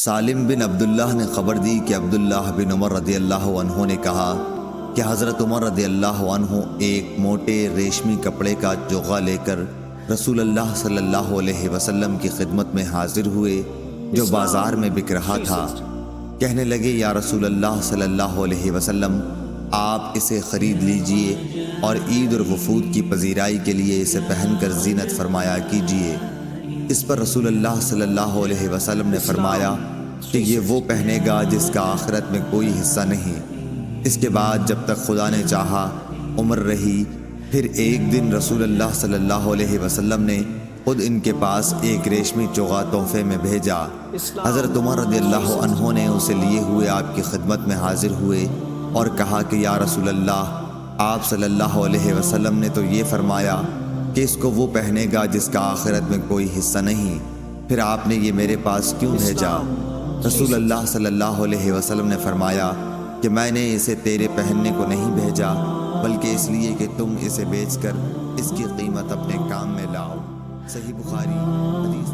سالم بن عبداللہ نے خبر دی کہ عبداللہ بن عمر رضی اللہ عنہ نے کہا کہ حضرت عمر رضی اللہ عنہ ایک موٹے ریشمی کپڑے کا چوغا لے کر رسول اللہ صلی اللہ علیہ وسلم کی خدمت میں حاضر ہوئے جو بازار میں بک رہا تھا۔ کہنے لگے یا رسول اللہ صلی اللہ علیہ وسلم، آپ اسے خرید لیجئے اور عید اور وفود کی پذیرائی کے لیے اسے پہن کر زینت فرمایا کیجئے۔ اس پر رسول اللہ صلی اللہ علیہ وسلم نے فرمایا کہ یہ وہ پہنے گا جس کا آخرت میں کوئی حصہ نہیں۔ اس کے بعد جب تک خدا نے چاہا عمر رہی۔ پھر ایک دن رسول اللہ صلی اللہ علیہ وسلم نے خود ان کے پاس ایک ریشمی چوغا تحفے میں بھیجا۔ حضرت عمر رضی اللہ عنہ نے اسے لیے ہوئے آپ کی خدمت میں حاضر ہوئے اور کہا کہ یا رسول اللہ، آپ صلی اللہ علیہ وسلم نے تو یہ فرمایا کہ اس کو وہ پہنے گا جس کا آخرت میں کوئی حصہ نہیں، پھر آپ نے یہ میرے پاس کیوں بھیجا؟ رسول اللہ صلی اللہ علیہ وسلم نے فرمایا کہ میں نے اسے تیرے پہننے کو نہیں بھیجا، بلکہ اس لیے کہ تم اسے بیچ کر اس کی قیمت اپنے کام میں لاؤ۔ صحیح بخاری حدیث